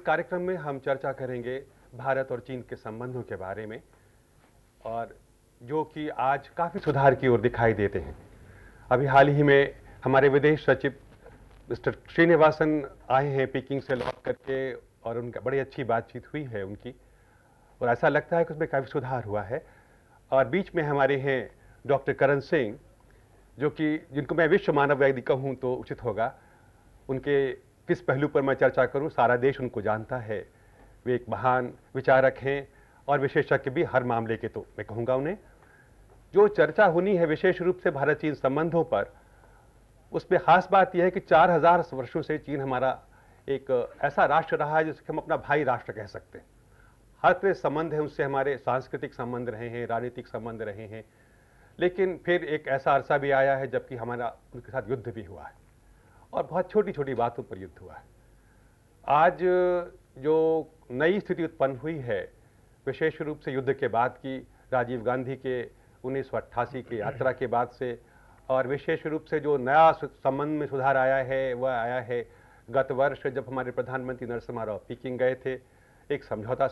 कार्यक्रम में हम चर्चा करेंगे भारत और चीन के संबंधों के बारे में, और जो कि आज काफ़ी सुधार की ओर दिखाई देते हैं। अभी हाल ही में हमारे विदेश सचिव मिस्टर श्रीनिवासन आए हैं पीकिंग से लौट करके, और उनका बड़ी अच्छी बातचीत हुई है उनकी, और ऐसा लगता है कि उसमें काफ़ी सुधार हुआ है। और बीच में हमारे हैं डॉक्टर करण सिंह, जो कि जिनको मैं विश्व मानववादी कहूँ तो उचित होगा। उनके किस पहलू पर मैं चर्चा करूँ, सारा देश उनको जानता है। वे एक महान विचारक हैं और विशेषज्ञ भी हर मामले के, तो मैं कहूँगा उन्हें। जो चर्चा होनी है विशेष रूप से भारत चीन संबंधों पर, उसमें खास बात यह है कि 4000 वर्षों से चीन हमारा एक ऐसा राष्ट्र रहा है जिसके हम अपना भाई राष्ट्र कह सकते हैं। हर तरह संबंध है उससे, हमारे सांस्कृतिक संबंध रहे हैं, राजनीतिक संबंध रहे हैं, लेकिन फिर एक ऐसा अरसा भी आया है जबकि हमारा उनके साथ युद्ध भी हुआ है, और बहुत छोटी छोटी बातों पर युद्ध हुआ है। आज जो नई स्थिति उत्पन्न हुई है, विशेष रूप से युद्ध के बाद की, राजीव गांधी के 1988 की यात्रा के बाद से, और विशेष रूप से जो नया संबंध में सुधार आया है वह आया है गत वर्ष जब हमारे प्रधानमंत्री नरसिम्हा पीकिंग गए थे। एक समझौता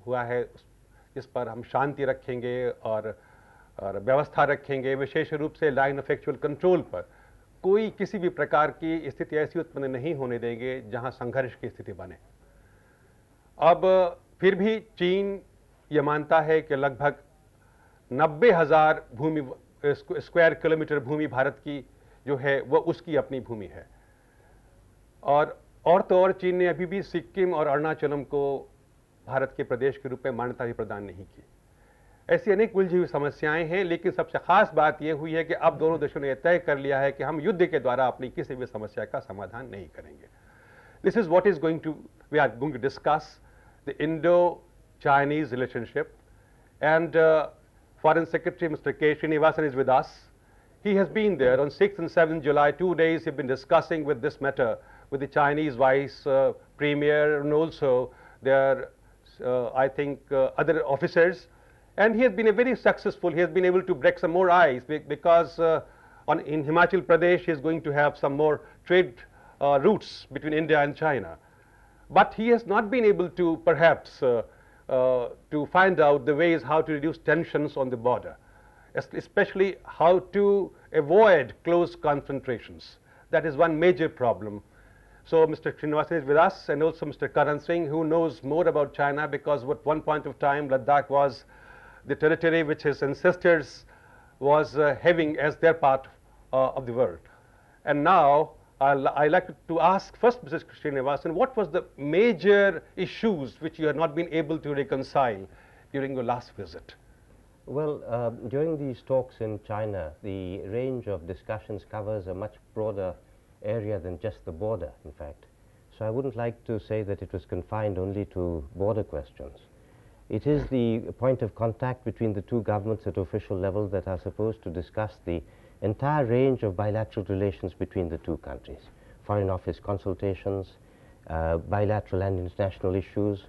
हुआ है जिस पर हम शांति रखेंगे और व्यवस्था रखेंगे, विशेष रूप से लाइन ऑफ एक्चुअल कंट्रोल पर कोई किसी भी प्रकार की स्थिति ऐसी उत्पन्न नहीं होने देंगे जहां संघर्ष की स्थिति बने। अब फिर भी चीन यह मानता है कि लगभग 90,000 स्क्वायर किलोमीटर भूमि भारत की जो है वह उसकी अपनी भूमि है, और तो और चीन ने अभी भी सिक्किम और अरुणाचलम को भारत के प्रदेश के रूप में मान्यता भी प्रदान नहीं की। ऐसी अनेक उलझी हुई समस्याएं हैं, लेकिन सबसे खास बात यह हुई है कि अब दोनों देशों ने तय कर लिया है कि हम युद्ध के द्वारा अपनी किसी भी समस्या का समाधान नहीं करेंगे। This is what is going to we are going to discuss the Indo Chinese relationship, and Foreign Secretary Mr. K. Srinivasan is with us. He has been there on 6th and 7th July, 2 days he's been discussing with this matter with the Chinese Vice Premier and also their, I think, other officers. And he has been very successful. He has been able to break some more ice because in Himachal Pradesh he is going to have some more trade routes between India and China. But he has not been able to perhaps to find out the ways how to reduce tensions on the border, especially how to avoid close confrontations. That is one major problem. So Mr. Srinivasan is with us, and also Mr. Karan Singh, who knows more about China, because at one point of time Ladakh was the territory which his ancestors was having as their part of the world. And now I'd like to ask first Mr. Srinivasan, what was the major issues which you have not been able to reconcile during your last visit? Well, during these talks in China, the range of discussions covers a much broader area than just the border, in fact. So I wouldn't like to say that it was confined only to border questions. It is the point of contact between the two governments at official level that are supposed to discuss the entire range of bilateral relations between the two countries. Foreign Office consultations, bilateral and international issues,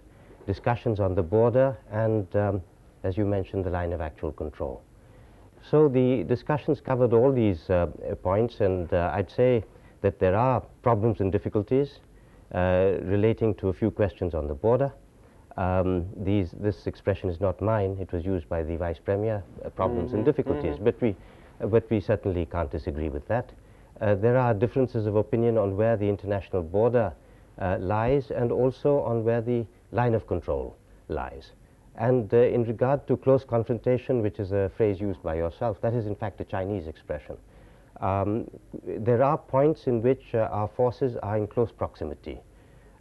discussions on the border, and as you mentioned, the line of actual control. So the discussions covered all these points, and I'd say that there are problems and difficulties relating to a few questions on the border. This expression is not mine. It was used by the Vice Premier, problems and difficulties, but we certainly can't disagree with that. There are differences of opinion on where the international border lies, and also on where the line of control lies. And in regard to close confrontation, which is a phrase used by yourself, that is in fact a Chinese expression. There are points in which our forces are in close proximity.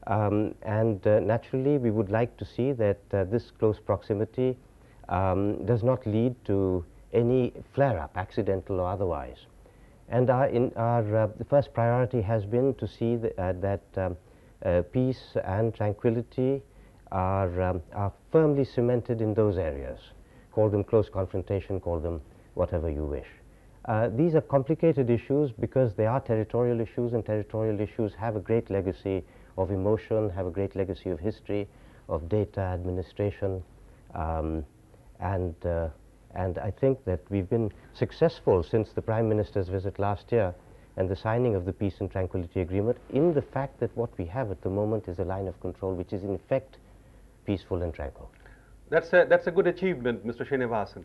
And naturally we would like to see that this close proximity does not lead to any flare-up, accidental or otherwise. And the first priority has been to see that peace and tranquility are firmly cemented in those areas. Call them close confrontation, call them whatever you wish. These are complicated issues because they are territorial issues, and territorial issues have a great legacy of emotion, have a great legacy of history, of data administration, and I think that we've been successful since the Prime Minister's visit last year and the signing of the Peace and Tranquility Agreement in the fact that what we have at the moment is a line of control which is in effect peaceful and tranquil. That's a good achievement, Mr. Srinivasan.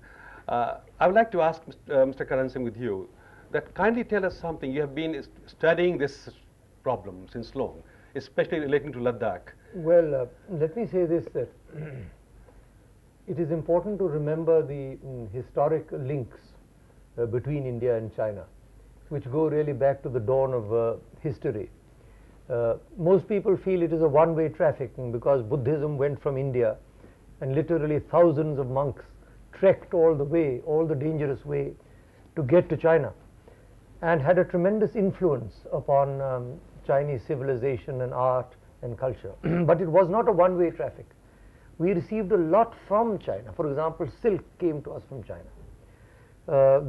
I would like to ask Mr. Karan Singh with you that kindly tell us something. You have been studying this problem since long, especially relating to Ladakh. Well, let me say this, that it is important to remember the historic links between India and China, which go really back to the dawn of history. Most people feel it is a one-way traffic because Buddhism went from India and literally thousands of monks trekked all the dangerous way to get to China and had a tremendous influence upon Chinese civilization and art and culture. But it was not a one-way traffic. We received a lot from China. For example, silk came to us from China.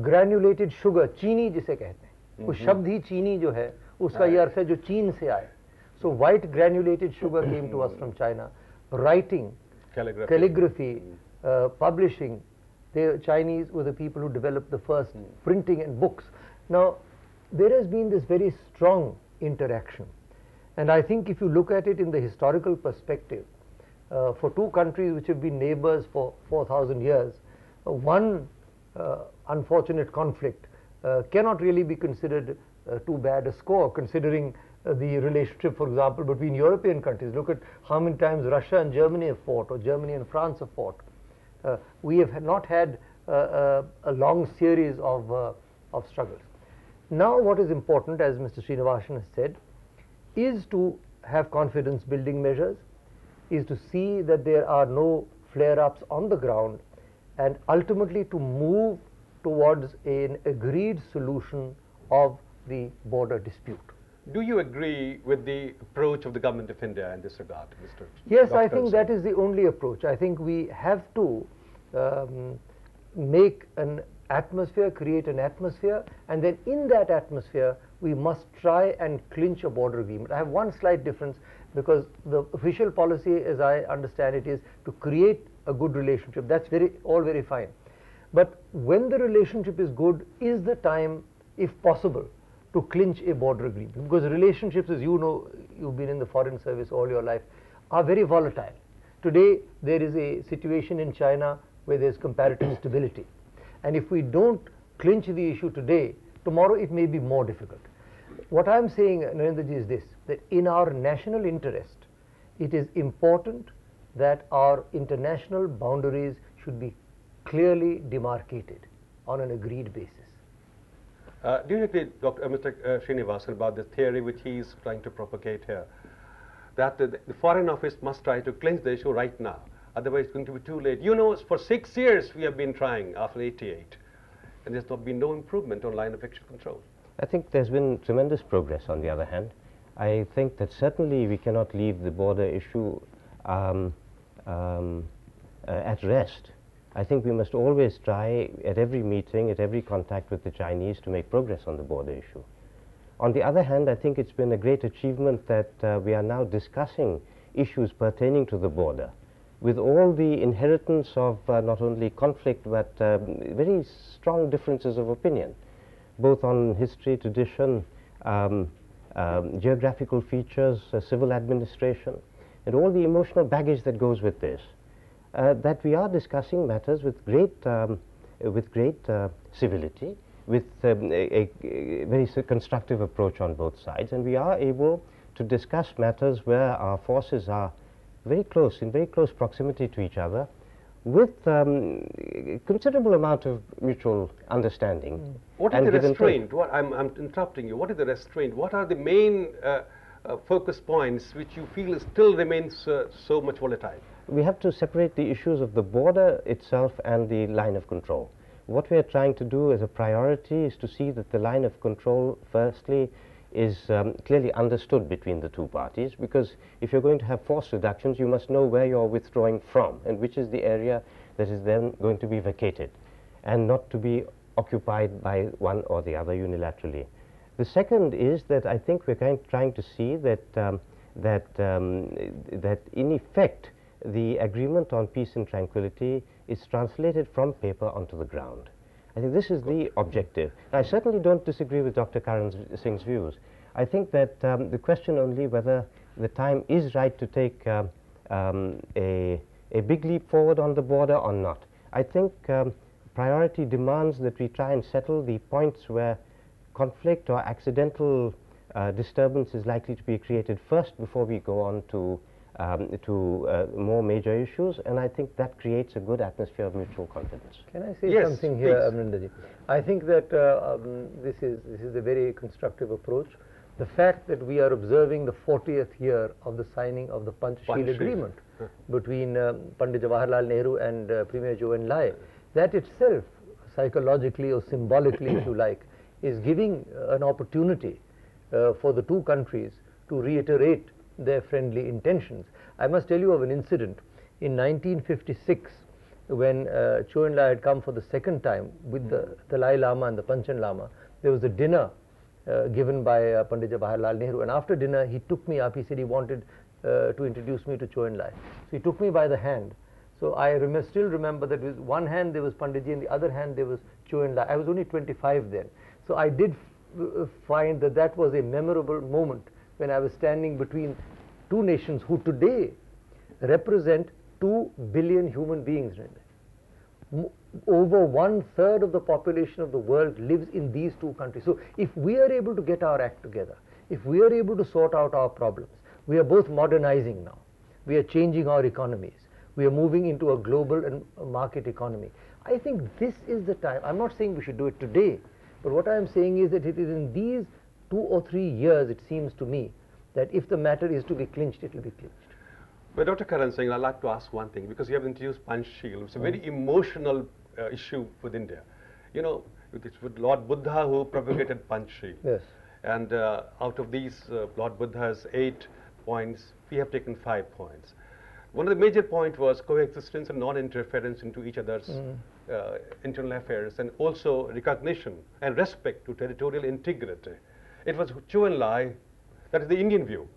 Granulated sugar, चीनी जिसे कहते हैं, वो शब्द ही चीनी जो है, उसका ये अर्थ है जो चीन से आए. So white granulated sugar came to us from China. Writing, calligraphy, publishing. The Chinese were the people who developed the first printing and books. Now, there has been this very strong interaction. And I think if you look at it in the historical perspective, for two countries which have been neighbors for 4,000 years, one unfortunate conflict cannot really be considered too bad a score, considering the relationship, for example, between European countries. Look at how many times Russia and Germany have fought, or Germany and France have fought. We have not had a long series of struggles. Now what is important, as Mr. Srinivasan has said, is to have confidence building measures, is to see that there are no flare-ups on the ground, and ultimately to move towards an agreed solution of the border dispute. Do you agree with the approach of the government of India in this regard, Mr. Yes, Dr. I think that is the only approach. I think we have to make an atmosphere, create an atmosphere, and then in that atmosphere we must try and clinch a border agreement. I have one slight difference, because the official policy, as I understand it, is to create a good relationship. That's all very fine. But when the relationship is good, is the time, if possible, to clinch a border agreement. Because relationships, as you know, you've been in the foreign service all your life, are very volatile. Today, there is a situation in China where there's comparative stability. And if we don't clinch the issue today, tomorrow it may be more difficult. What I'm saying, Narendra ji, is this, that in our national interest, it is important that our international boundaries should be clearly demarcated on an agreed basis. Do you agree, Mr. Srinivasan, about the theory which he is trying to propagate here, that the Foreign Office must try to clinch the issue right now, otherwise it's going to be too late? You know, for 6 years we have been trying after '88, and there's been no improvement on line of action control. I think there's been tremendous progress on the other hand. I think that certainly we cannot leave the border issue at rest. I think we must always try at every meeting, at every contact with the Chinese, to make progress on the border issue. On the other hand, I think it's been a great achievement that we are now discussing issues pertaining to the border with all the inheritance of not only conflict but very strong differences of opinion, both on history, tradition, geographical features, civil administration, and all the emotional baggage that goes with this. That we are discussing matters with great civility, with a very constructive approach on both sides, and we are able to discuss matters where our forces are very close, in very close proximity to each other, with considerable amount of mutual understanding. What is the restraint? I'm interrupting you. What is the restraint? What are the main focus points which you feel still remains so much volatile? We have to separate the issues of the border itself and the line of control. What we are trying to do as a priority is to see that the line of control, firstly, is clearly understood between the two parties, because if you're going to have force reductions, you must know where you're withdrawing from and which is the area that is then going to be vacated and not to be occupied by one or the other unilaterally. The second is that I think we're trying to see that that in effect the agreement on peace and tranquility is translated from paper onto the ground. I think this is the objective. I certainly don't disagree with Dr. Karan Singh's views. I think that the question only whether the time is right to take a big leap forward on the border or not. I think priority demands that we try and settle the points where conflict or accidental disturbance is likely to be created first before we go on to more major issues, and I think that creates a good atmosphere of mutual confidence. Can I say Yes, something here, please. Narendraji? I think that this is a very constructive approach. The fact that we are observing the 40th year of the signing of the Panchsheel Agreement between Pandit Jawaharlal Nehru and Premier Zhou Enlai, that itself, psychologically or symbolically, if you like, is giving an opportunity for the two countries to reiterate their friendly intentions. I must tell you of an incident in 1956 when Zhou Enlai had come for the second time with the Dalai Lama and the Panchen Lama. There was a dinner given by Pandit Jawaharlal Nehru, and after dinner he took me up. He said he wanted to introduce me to Zhou Enlai. So he took me by the hand. So I still remember that with one hand there was Panditji and the other hand there was Zhou Enlai. I was only 25 then. So I did find that that was a memorable moment when I was standing between two nations who today represent 2 billion human beings. Over 1/3 of the population of the world lives in these two countries. So if we are able to get our act together, if we are able to sort out our problems, we are both modernizing now. We are changing our economies. We are moving into a global and market economy. I think this is the time. I'm not saying we should do it today, but what I am saying is that it is in these 2 or 3 years, it seems to me, that if the matter is to be clinched, it will be clinched. But Dr. Karan Singh, I'd like to ask one thing, because you have introduced Panchsheel. It's a very emotional issue with India. You know, it's with Lord Buddha who propagated Panchsheel. Yes. And out of these Lord Buddha's 8 points, we have taken 5 points. One of the major points was coexistence and non-interference into each other's internal affairs, and also recognition and respect to territorial integrity. It was Zhou Enlai, that is the Indian view,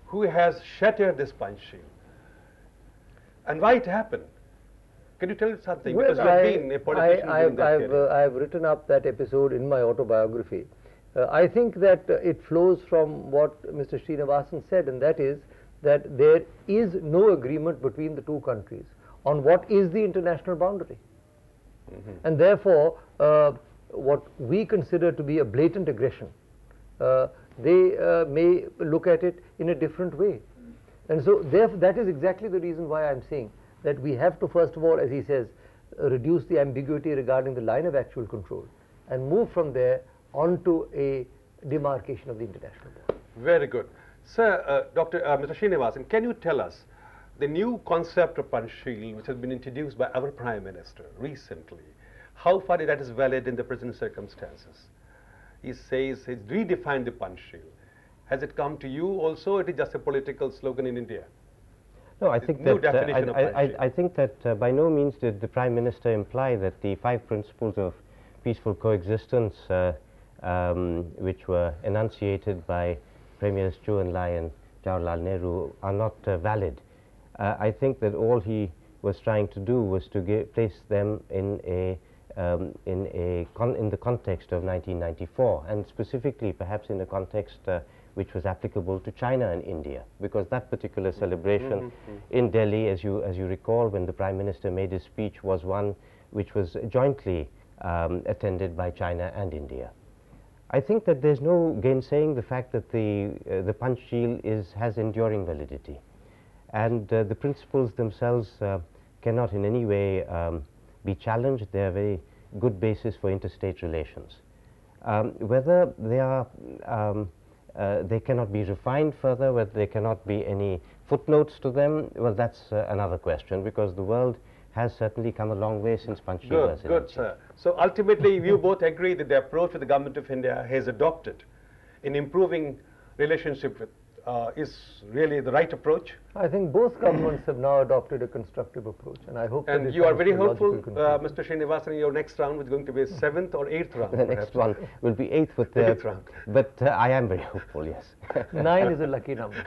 who has shattered this Panchsheel. And why it happened? Can you tell us something? Well, because you have been a politician during that period. I've written up that episode in my autobiography. I think that it flows from what Mr. Srinivasan said, and that is that there is no agreement between the two countries on what is the international boundary. And therefore, what we consider to be a blatant aggression, they may look at it in a different way. And so that is exactly the reason why I'm saying that we have to, first of all, as he says, reduce the ambiguity regarding the line of actual control and move from there onto a demarcation of the international border. Very good. Sir, Mr. Srinivasan, can you tell us the new concept of Panchsheel, which has been introduced by our Prime Minister recently, how far that is valid in the present circumstances? He says he's redefined the Panchsheel. Has it come to you also, or it is just a political slogan in India? No, I think New that definition of Panchsheel. I think that by no means did the Prime Minister imply that the 5 principles of peaceful coexistence, which were enunciated by Premiers Zhou Enlai and Jawaharlal Nehru, are not valid. I think that all he was trying to do was to place them in the context of 1994, and specifically perhaps in the context which was applicable to China and India, because that particular celebration in Delhi, as you recall, when the Prime Minister made his speech, was one which was jointly attended by China and India. I think that there's no gainsaying the fact that the Panchsheel has enduring validity, and the principles themselves cannot in any way be challenged. They are a very good basis for interstate relations. Whether they are they cannot be refined further, whether there cannot be any footnotes to them, well, that's another question, because the world has certainly come a long way since Panchsheel was Good, sir. So ultimately, you both agree that the approach that the government of India has adopted in improving relationship with is really the right approach? I think both governments have now adopted a constructive approach, and I hope. And you are very hopeful, Mr. Srinivasan, your next round is going to be a 7th or 8th round. The next one will be 8th with the 8th round. But I am very hopeful, yes. 9 is a lucky number.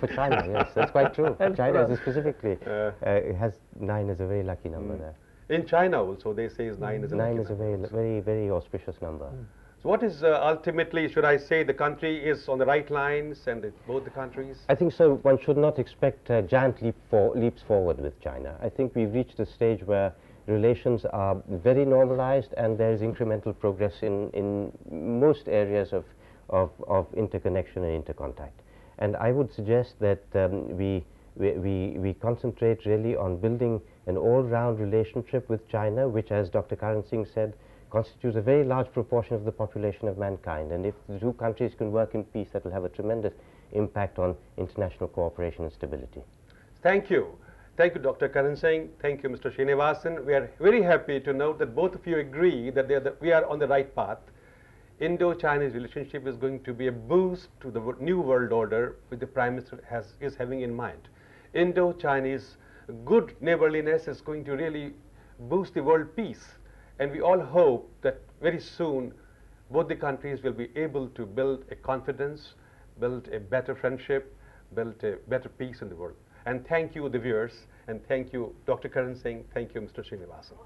For China, yes, that's quite true. China is specifically has 9 as a very lucky number there. In China also, they say 9 is a lucky 9 is a number. very auspicious number. So what is ultimately, should I say, the country is on the right lines, and both the countries? I think so. One should not expect giant leaps forward with China. I think we've reached a stage where relations are very normalized, and there is incremental progress in most areas of interconnection and intercontact. And I would suggest that we concentrate really on building an all-round relationship with China, which, as Dr. Karan Singh said, constitutes a very large proportion of the population of mankind. And if the two countries can work in peace, that will have a tremendous impact on international cooperation and stability. Thank you. Thank you, Dr. Karan Singh. Thank you, Mr. Srinivasan. We are very happy to note that both of you agree that we are on the right path. Indo-Chinese relationship is going to be a boost to the new world order, which the Prime Minister is having in mind. Indo-Chinese good neighborliness is going to really boost the world peace. And we all hope that very soon both the countries will be able to build a confidence, build a better friendship, build a better peace in the world. And thank you, the viewers, and thank you, Dr. Karan Singh. Thank you, Mr. Srinivasan.